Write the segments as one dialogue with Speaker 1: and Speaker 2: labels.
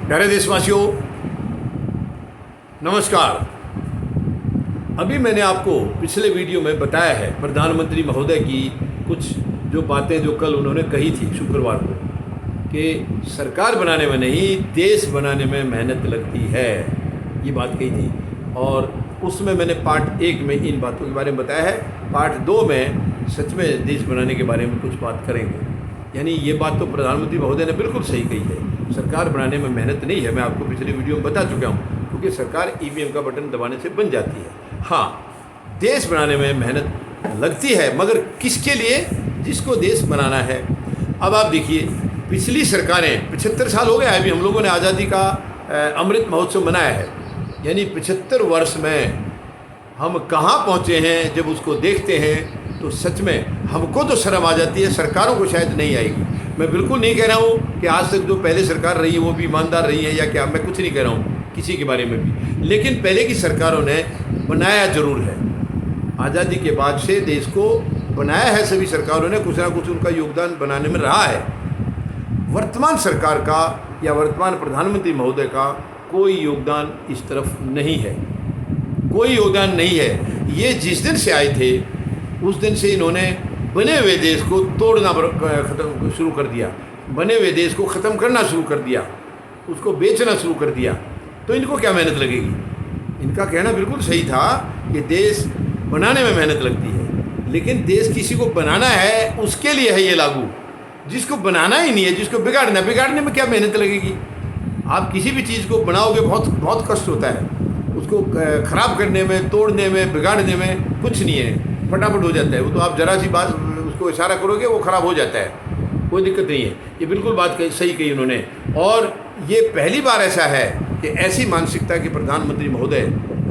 Speaker 1: प्यारे देशवासियों, नमस्कार। अभी मैंने आपको पिछले वीडियो में बताया है प्रधानमंत्री महोदय की कुछ जो बातें जो कल उन्होंने कही थी शुक्रवार को, कि सरकार बनाने में नहीं देश बनाने में मेहनत लगती है, ये बात कही थी। और उसमें मैंने पार्ट 1 में इन बातों के बारे में बताया है, पार्ट 2 में सच में देश बनाने के बारे में कुछ बात करेंगे। यानी ये बात तो प्रधानमंत्री महोदय ने बिल्कुल सही कही है, सरकार बनाने में मेहनत नहीं है। मैं आपको पिछले वीडियो में बता चुका हूँ, क्योंकि सरकार ईवीएम का बटन दबाने से बन जाती है। हाँ, देश बनाने में मेहनत लगती है, मगर किसके लिए? जिसको देश बनाना है। अब आप देखिए, पिछली सरकारें 75 साल हो गया है, अभी हम लोगों ने आज़ादी का अमृत महोत्सव मनाया है। यानी 75 वर्ष में हम कहाँ पहुँचे हैं, जब उसको देखते हैं तो सच में हमको तो शर्म आ जाती है, सरकारों को शायद नहीं आएगी। मैं बिल्कुल नहीं कह रहा हूँ कि आज तक जो पहले सरकार रही है वो भी ईमानदार रही है या क्या, मैं कुछ नहीं कह रहा हूँ किसी के बारे में भी। लेकिन पहले की सरकारों ने बनाया ज़रूर है, आज़ादी के बाद से देश को बनाया है। सभी सरकारों ने कुछ ना कुछ उनका योगदान बनाने में रहा है। वर्तमान सरकार का या वर्तमान प्रधानमंत्री महोदय का कोई योगदान इस तरफ नहीं है, कोई योगदान नहीं है। ये जिस दिन से आए थे उस दिन से इन्होंने बने हुए देश को तोड़ना खत्म शुरू कर दिया, बने हुए देश को ख़त्म करना शुरू कर दिया, उसको बेचना शुरू कर दिया। तो इनको क्या मेहनत लगेगी? इनका कहना बिल्कुल सही था कि देश बनाने में मेहनत लगती है, लेकिन देश किसी को बनाना है उसके लिए है ये लागू। जिसको बनाना ही नहीं है, जिसको बिगाड़ने में क्या मेहनत लगेगी? आप किसी भी चीज़ को बनाओगे बहुत कष्ट होता है, उसको ख़राब करने में, तोड़ने में, बिगाड़ने में कुछ नहीं है, फटाफट हो जाता है। वो तो आप ज़रा सी बात उसको इशारा करोगे वो ख़राब हो जाता है, कोई दिक्कत नहीं है। ये बिल्कुल बात सही कही उन्होंने। और ये पहली बार ऐसा है कि ऐसी मानसिकता के प्रधानमंत्री महोदय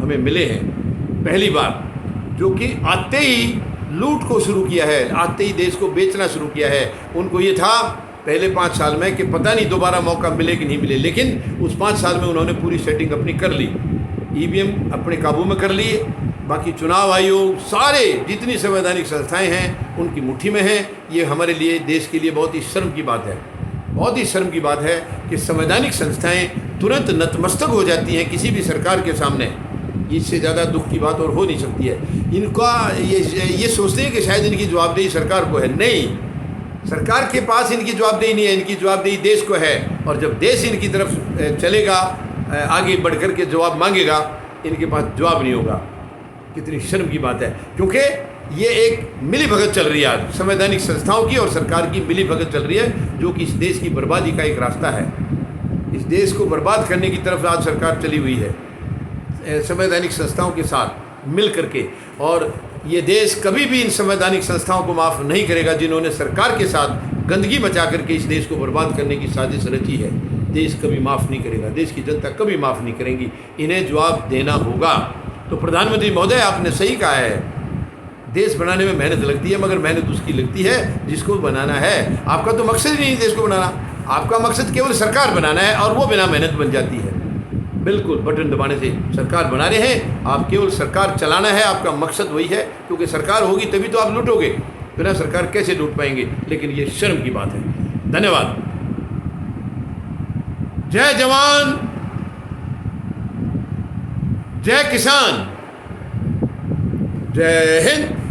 Speaker 1: हमें मिले हैं, पहली बार, जो कि आते ही लूट को शुरू किया है, आते ही देश को बेचना शुरू किया है। उनको ये था पहले 5 साल में कि पता नहीं दोबारा मौका मिले कि नहीं मिले, लेकिन उस 5 साल में उन्होंने पूरी सेटिंग अपनी कर ली, ईवीएम अपने काबू में कर लिए, बाकी चुनाव आयोग, सारे जितनी संवैधानिक संस्थाएं हैं उनकी मुट्ठी में हैं। ये हमारे लिए, देश के लिए बहुत ही शर्म की बात है, बहुत ही शर्म की बात है कि संवैधानिक संस्थाएं तुरंत नतमस्तक हो जाती हैं किसी भी सरकार के सामने। इससे ज़्यादा दुख की बात और हो नहीं सकती है। इनका ये सोचते हैं कि शायद इनकी जवाबदेही सरकार को है। नहीं, सरकार के पास इनकी जवाबदेही नहीं है, इनकी जवाबदेही देश को है। और जब देश इनकी तरफ चलेगा, आगे बढ़ कर के जवाब मांगेगा, इनके पास जवाब नहीं होगा। कितनी शर्म की बात है, क्योंकि ये एक मिली भगत चल रही है आज, संवैधानिक संस्थाओं की और सरकार की मिली भगत चल रही है, जो कि इस देश की बर्बादी का एक रास्ता है। इस देश को बर्बाद करने की तरफ आज सरकार चली हुई है, संवैधानिक संस्थाओं के साथ मिल करके। और ये देश कभी भी इन संवैधानिक संस्थाओं को माफ़ नहीं करेगा, जिन्होंने सरकार के साथ गंदगी मचा करके इस देश को बर्बाद करने की साजिश रची है। देश कभी माफ़ नहीं करेगा, देश की जनता कभी माफ़ नहीं करेंगी, इन्हें जवाब देना होगा। तो प्रधानमंत्री महोदय, आपने सही कहा है, देश बनाने में मेहनत लगती है, मगर मेहनत उसकी लगती है जिसको बनाना है। आपका तो मकसद ही नहीं देश को बनाना, आपका मकसद केवल सरकार बनाना है, और वो बिना मेहनत बन जाती है। बिल्कुल, बटन दबाने से सरकार बना रहे हैं, आप केवल सरकार चलाना है, आपका मकसद वही है। क्योंकि सरकार होगी तभी तो आप लूटोगे, बिना सरकार कैसे लूट पाएंगे? लेकिन ये शर्म की बात है। धन्यवाद। जय जवान, जय किसान, जय हिंद।